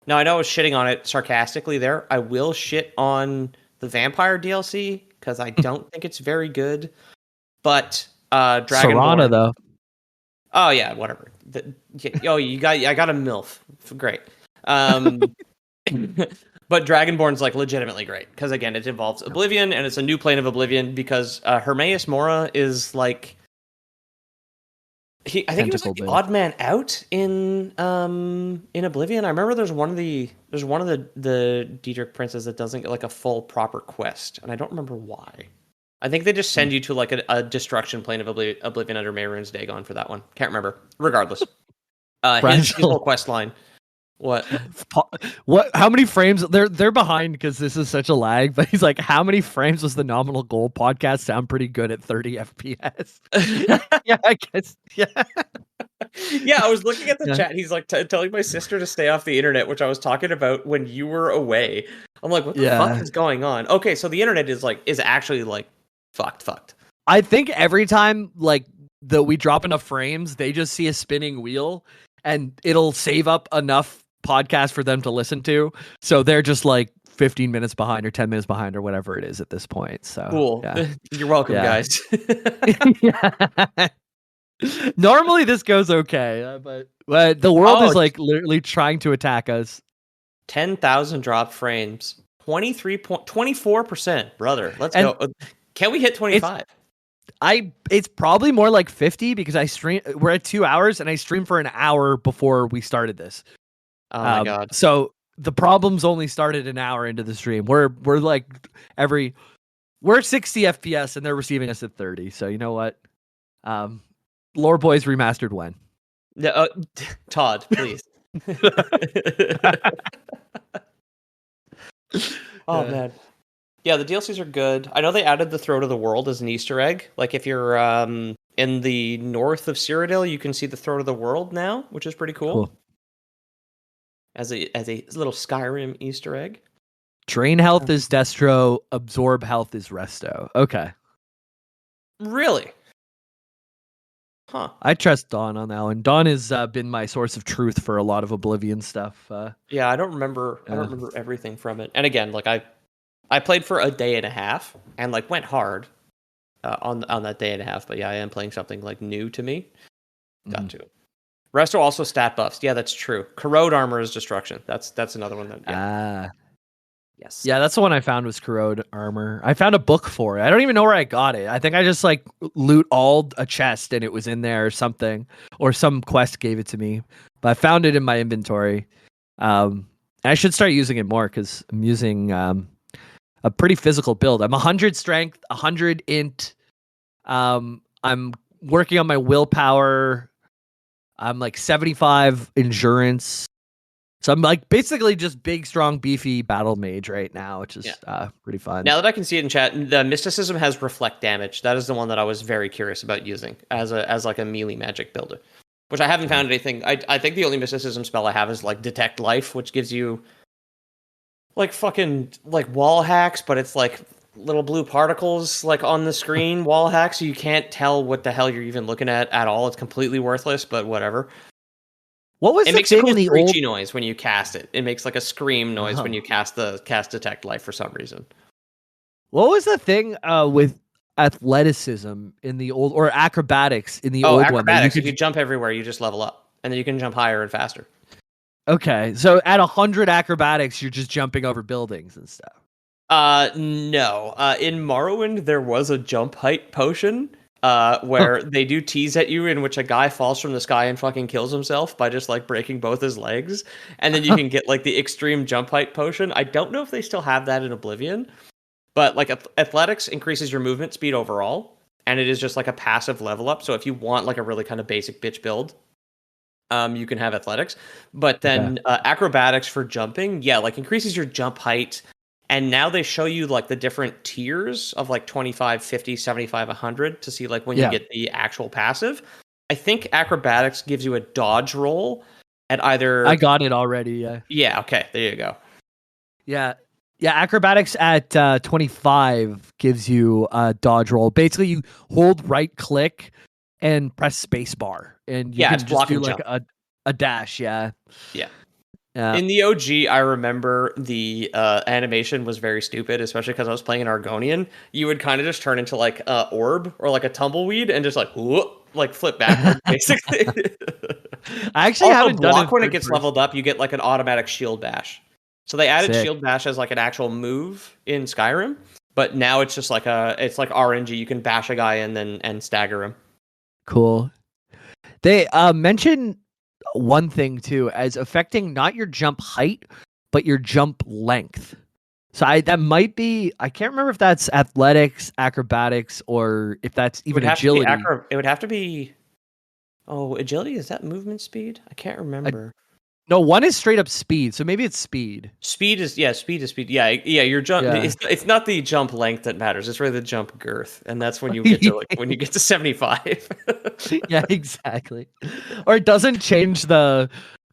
Now I know I was shitting on it sarcastically there. I will shit on the Vampire DLC because I don't think it's very good. But Dragonborn.
Serana though.
Oh yeah, whatever. I got a MILF. Great. But Dragonborn's like legitimately great because again, it involves Oblivion and it's a new plane of Oblivion because Hermaeus Mora is like I think he was like the odd man out in Oblivion. I remember there's one of the Daedric princes that doesn't get like a full proper quest, and I don't remember why. I think they just send you to like a destruction plane of Oblivion under Mehrunes Dagon for that one. Can't remember. Regardless, his whole quest line. What?
How many frames? They're behind because this is such a lag. But he's like, how many frames was the nominal goal? Podcast sound pretty good at 30 FPS. Yeah, I guess. Yeah.
Yeah, I was looking at the chat. He's like telling my sister to stay off the internet, which I was talking about when you were away. I'm like, what the fuck is going on? Okay, so the internet is actually like fucked.
I think every time like we drop enough frames, they just see a spinning wheel, and it'll save up enough podcast for them to listen to. So they're just like 15 minutes behind or 10 minutes behind or whatever it is at this point. So
cool. Yeah. You're welcome, guys.
Normally this goes okay, but the world is like literally trying to attack us.
10,000 drop frames, 24%, brother. Let's go. Can we hit 25?
It's probably more like 50 because we're at 2 hours and I streamed for an hour before we started this.
Oh my god.
So the problems only started an hour into the stream. We're like we're 60 FPS and they're receiving us at 30. So you know what? Loreboys remastered when?
Todd, please. Oh man. Yeah, the DLCs are good. I know they added the Throat of the World as an Easter egg. Like if you're in the north of Cyrodiil, you can see the Throat of the World now, which is pretty cool. as a little Skyrim Easter egg.
Drain health is Destro, absorb health is Resto. Okay.
Really? Huh.
I trust Dawn on that one. Dawn has been my source of truth for a lot of Oblivion stuff.
Yeah, I don't remember everything from it. And again, like I played for a day and a half and like went hard on that day and a half. But yeah, I am playing something like new to me. Got to. Resto also stat buffs. Yeah, that's true. Corrode armor is destruction. That's another one that. Yeah. Yes.
Yeah, that's the one I found was Corrode armor. I found a book for it. I don't even know where I got it. I think I just like loot all a chest and it was in there or something, or some quest gave it to me. But I found it in my inventory. I should start using it more because I'm using a pretty physical build. I'm 100 strength, 100 int. I'm working on my willpower. I'm like 75 endurance. So I'm like basically just big, strong, beefy battle mage right now, which is pretty fun.
Now that I can see it in chat, the mysticism has reflect damage. That is the one that I was very curious about using as like a melee magic builder, which I haven't found anything. I think the only mysticism spell I have is like detect life, which gives you like fucking like wall hacks, but it's like little blue particles like on the screen wall hacks, so you can't tell what the hell you're even looking at all. It's completely worthless, but whatever.
What was
it
the
makes
thing
a
in the
screechy
old
noise when you cast it. It makes like a scream noise when you cast detect life for some reason.
What was the thing with athleticism in the old, or acrobatics in the old
acrobatics,
one?
If you jump everywhere, you just level up, and then you can jump higher and faster.
Okay, so at 100 acrobatics, you're just jumping over buildings and stuff.
No. In Morrowind, there was a jump height potion where they do tease at you, in which a guy falls from the sky and fucking kills himself by just like breaking both his legs, and then you can get like the extreme jump height potion. I don't know if they still have that in Oblivion, but like athletics increases your movement speed overall, and it is just like a passive level up. So if you want like a really kind of basic bitch build, you can have athletics. But then acrobatics for jumping, like increases your jump height. And now they show you like the different tiers of like 25, 50, 75, 100 to see like when you get the actual passive. I think acrobatics gives you a dodge roll at either.
I got it already. Yeah.
Yeah. Okay. There you go.
Yeah. Yeah. Acrobatics at 25 gives you a dodge roll. Basically, you hold right click and press spacebar, and you can just do like a dash. Yeah.
Yeah. In the OG, I remember the animation was very stupid, especially because I was playing an Argonian. You would kind of just turn into like an orb or like a tumbleweed and just like whoop, like flip backward, basically.
I actually haven't done it
when it gets leveled up. You get like an automatic shield bash. So they added shield bash as like an actual move in Skyrim, but now it's just like it's like RNG. You can bash a guy and stagger him.
Cool. They mentioned one thing too as affecting not your jump height but your jump length. So that might be, I can't remember if that's athletics, acrobatics, or if that's even agility.
It would have to be agility, is that movement speed? I can't remember.
No, one is straight up speed, so maybe it's speed.
Speed is speed. Yeah, your jump. Yeah. It's not the jump length that matters. It's really the jump girth, and that's when you get to when you get to 75.
Yeah, exactly. Or it doesn't change the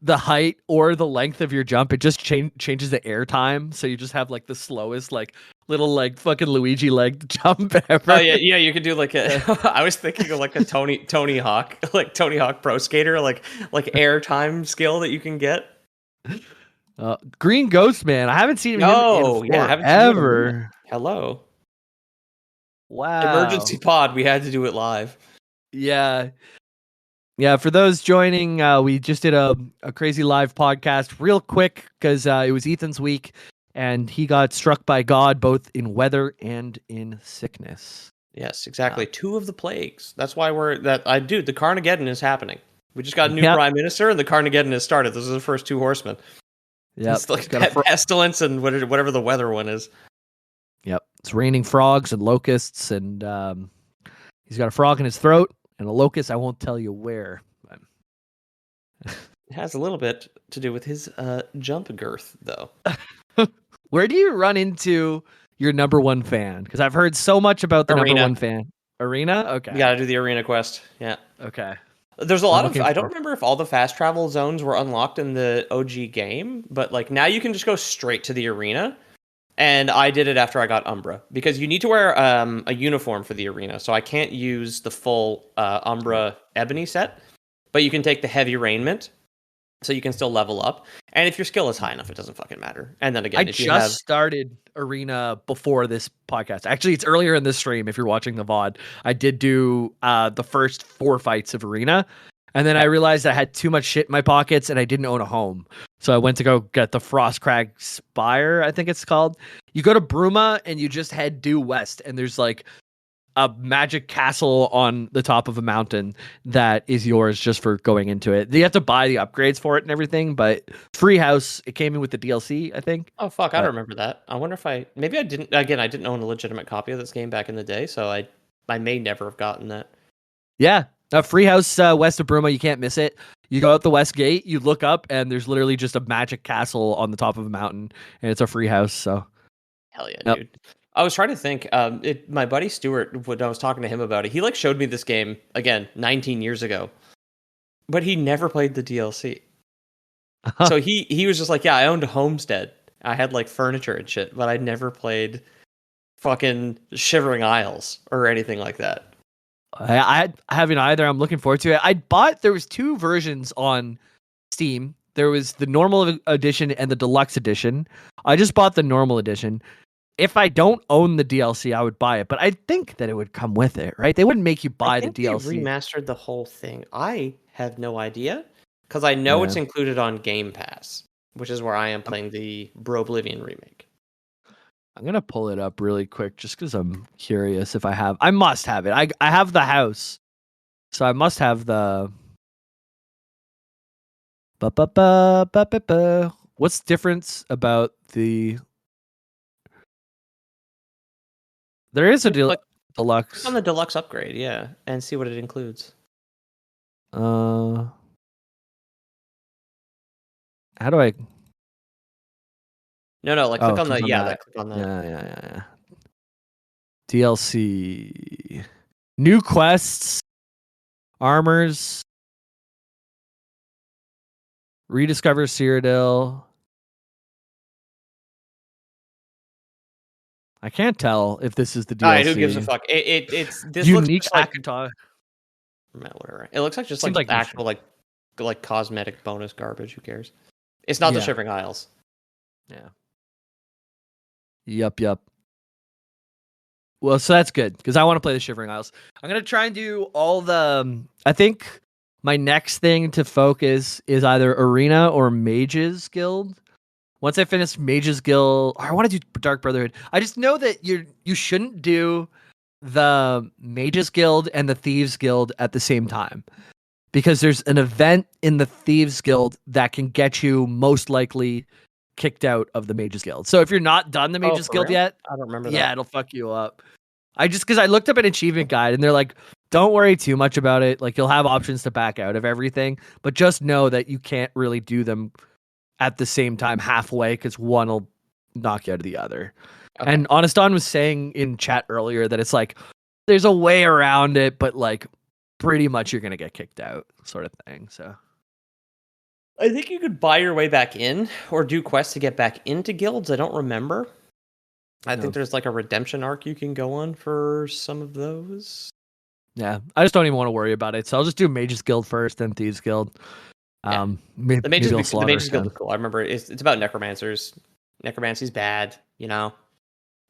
height or the length of your jump. It just changes the air time, so you just have like the slowest like little like fucking Luigi leg jump ever.
Oh yeah, you could do like a. I was thinking of like a Tony Hawk, like Tony Hawk Pro Skater, like air time skill that you can get.
Green Ghost Man, I haven't seen him in forever.
Hello.
Wow.
Emergency pod. We had to do it live.
Yeah. Yeah, for those joining, we just did a crazy live podcast real quick because it was Ethan's week. And he got struck by God both in weather and in sickness.
Yes, exactly. Two of the plagues. That's why the Carnageddon is happening. We just got a new prime minister, and the Carnageddon has started. Those are the first two horsemen. Yeah, it's like pestilence and whatever the weather one is.
Yep, it's raining frogs and locusts, and he's got a frog in his throat and a locust. I won't tell you where.
It has a little bit to do with his jump girth, though.
Where do you run into your number one fan? Because I've heard so much about the number one fan. Arena? Okay.
You gotta do the arena quest. Yeah.
Okay.
There's a
I'm
lot of.
looking
I don't
for.
remember if all the fast travel zones were unlocked in the OG game, but like now you can just go straight to the arena. And I did it after I got Umbra because you need to wear a uniform for the arena, so I can't use the full Umbra Ebony set, but you can take the heavy raiment, so you can still level up. And if your skill is high enough, it doesn't fucking matter. And then
I
again, if you
just
have
started Arena before this podcast. Actually, it's earlier in this stream. If you're watching the VOD, I did do the first 4 fights of Arena, and then I realized I had too much shit in my pockets and I didn't own a home. So I went to go get the Frostcrag Spire, I think it's called. You go to Bruma and you just head due west, and there's like a magic castle on the top of a mountain that is yours just for going into it. You have to buy the upgrades for it and everything, but free house. It came in with the DLC, I think.
oh fuck, I
But
don't remember that. I wonder if maybe I didn't. Again, I didn't own a legitimate copy of this game back in the day, so I may never have gotten that.
yeah, a free house west of Bruma. You can't miss it. You go out the west gate, you look up, and there's literally just a magic castle on the top of a mountain, and it's a free house. So,
Hell yeah,
yep.
dude. I was trying to think. My buddy Stuart, when I was talking to him about it, he like showed me this game again 19 years ago, but he never played the DLC. So he was just like, yeah, I owned a homestead. I had like furniture and shit, but I never played fucking Shivering Isles or anything like that.
I haven't either. I'm looking forward to it. I bought. There was 2 versions on Steam. There was the normal edition and the deluxe edition. I just bought the normal edition. If I don't own the DLC, I would buy it, but I think that it would come with it, right? They wouldn't make you
I
buy the
think they
DLC.
remastered the whole thing. I have no idea because I know
Yeah.
it's included on Game Pass, which is where I am playing the Oblivion remake.
I'm gonna pull it up really quick just because I'm curious if I have. I must have it. I have the house, so I must have the. Ba-ba-ba-ba-ba-ba. What's difference about the? There is a
Click on
deluxe.
the deluxe upgrade, yeah, and see what it includes.
How do I?
No, like
Oh,
click
it
on
comes
the
on that.
click on that.
Yeah. DLC. New quests, armors, rediscover Cyrodiil. I can't tell if this is the
All right, who gives a
DLC.
fuck? It's this looks
Unique
just like
Akatar.
whatever. It looks like just
Seems
like
like you should.
actual like cosmetic bonus garbage. Who cares? It's not the
Yeah.
Shivering Isles.
Yeah. Yup. Well, so that's good because I want to play the Shivering Isles. I'm gonna try and do all the. I think my next thing to focus is either Arena or Mages Guild. Once I finish Mages Guild, or I want to do Dark Brotherhood. I just know that you shouldn't do the Mages Guild and the Thieves Guild at the same time because there's an event in the Thieves Guild that can get you most likely kicked out of the Mages Guild. So if you're not done the
Oh,
Mages
for
Guild
real?
yet,
I don't remember
yeah,
that.
it'll fuck you up. Because I looked up an achievement guide and they're like, don't worry too much about it. Like you'll have options to back out of everything, but just know that you can't really do them at the same time halfway because one will knock you out of the other.
Okay.
And Honeston was saying in chat earlier that it's like there's a way around it, but like pretty much you're gonna get kicked out, sort of thing. So
I think you could buy your way back in or do quests to get back into guilds. I don't remember. I think
no.
there's like a redemption arc you can go on for some of those.
Yeah, I just don't even want to worry about it. So I'll just do Mages Guild first, then Thieves Guild.
Yeah.
Maybe I'll
The
slaughter
Mages Guild
some.
is cool. I remember it's about necromancers. Necromancy's bad, you know.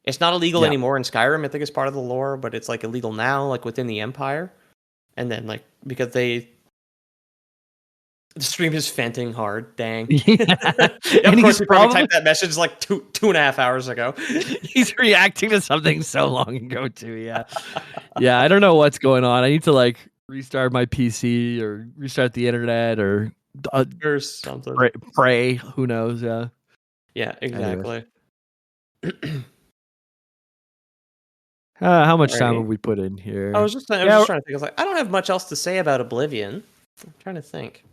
It's not illegal
Yeah.
anymore in Skyrim. I think it's part of the lore, but it's like illegal now, like within the Empire. And then like because the stream is venting hard. Dang.
Yeah.
Of
And
course,
he's
he probably
probably
typed that message like 2.5 hours ago.
he's reacting to something so long ago too. Yeah. Yeah. I don't know what's going on. I need to like restart my PC or restart the internet or
Or something.
pray. Who knows? Yeah.
Yeah,
Anyways.
exactly.
How much time
Alrighty.
have we put in here?
I was just trying to think. I was like, I don't have much else to say about Oblivion. I'm trying to think.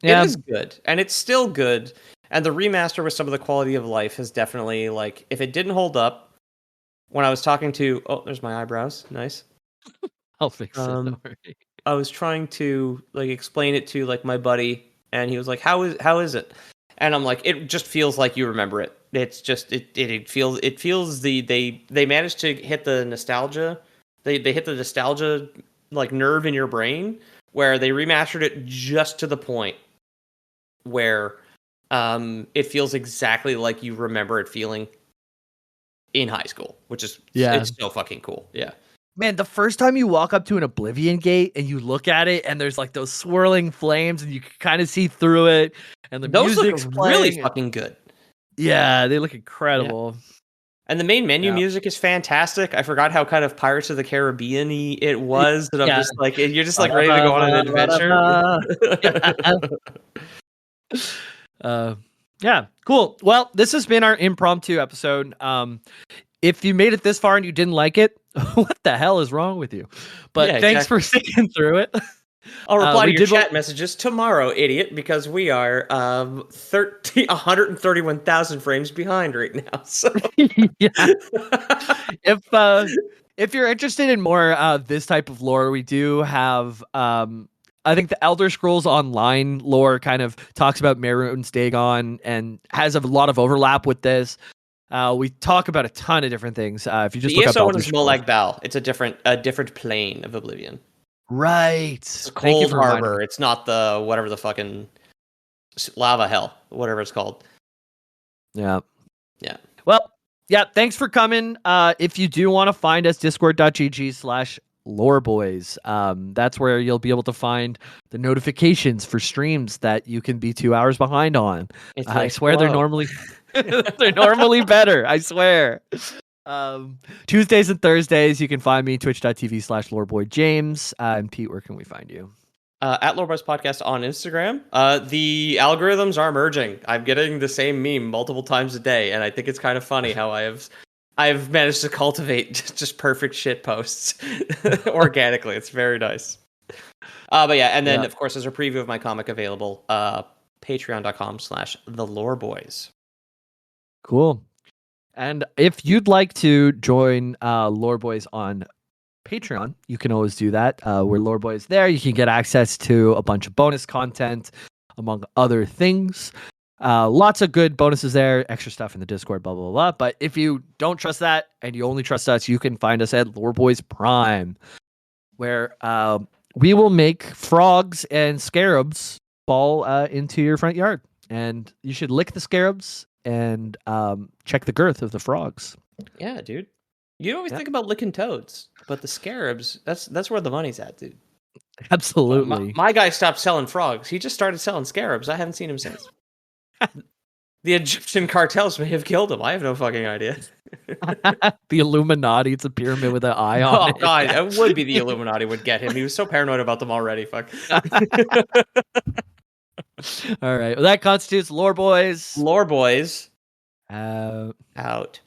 It
Yeah.
is good, and it's still good. And the remaster with some of the quality of life has definitely like, if it didn't hold up, when I was talking to, oh, there's my eyebrows, nice.
I'll fix it. Don't worry.
trying to like explain it to like my buddy, and he was like, how is it? And I'm like, it just feels like you remember it. It's just it feels they managed to hit the nostalgia. They hit the nostalgia like nerve in your brain where they remastered it just to the point where it feels exactly like you remember it feeling in high school, which is it's so fucking cool. Yeah.
Man, the first time you walk up to an Oblivion gate and you look at it and there's like those swirling flames and you can kind of see through it and the
Those
music's
look
playing.
really fucking good.
Yeah, they look incredible.
Yeah. And the main menu music is fantastic. I forgot how kind of Pirates of the Caribbean-y it was. That I'm just like, you're just like ready to go on an
adventure. Yeah, cool. Well, this has been our impromptu episode. If you made it this far and you didn't like it, what the hell is wrong with you? But thanks for sticking through it.
I'll reply to your chat messages tomorrow, idiot, because we are 131,000 frames behind right now. So
if you're interested in more this type of lore, we do have I think the Elder Scrolls Online lore kind of talks about Mehrunes Dagon and has a lot of overlap with this. We talk about a ton of different things. If you just look up Elder Scrolls.
Molag Bal. It's a different plane of Oblivion.
Right.
It's Cold Harbor. It's not the whatever the fucking lava hell, whatever it's called.
Yeah.
Yeah.
Well, yeah, thanks for coming. If you do want to find us, discord.gg/loreboys. That's where you'll be able to find the notifications for streams that you can be 2 hours behind on. I swear they're normally they're normally better. I swear. Tuesdays and Thursdays, you can find me twitch.tv/loreboyjames. And Pete, where can we find you?
At loreboyspodcast on Instagram. The algorithms are merging. I'm getting the same meme multiple times a day, and I think it's kind of funny how I've managed to cultivate just perfect shit posts organically. It's very nice. But yeah, and then of course there's a preview of my comic available. Patreon.com/theloreboys.
Cool. And if you'd like to join Lore Boys on Patreon, you can always do that. We're Lore Boys there. You can get access to a bunch of bonus content, among other things. Lots of good bonuses there, extra stuff in the Discord, blah, blah, blah. But if you don't trust that and you only trust us, you can find us at Lore Boys Prime, where we will make frogs and scarabs fall into your front yard. And you should lick the scarabs and check the girth of the frogs.
Yeah, dude. You always think about licking toads, but the scarabs, that's where the money's at, dude.
Absolutely.
My guy stopped selling frogs. He just started selling scarabs. I haven't seen him since. The Egyptian cartels may have killed him. I have no fucking idea.
The Illuminati. It's a pyramid with an eye on it.
Oh, God. It would be the Illuminati would get him. He was so paranoid about them already. Fuck.
All right. Well, that constitutes Lore Boys.
Lore Boys.
Out.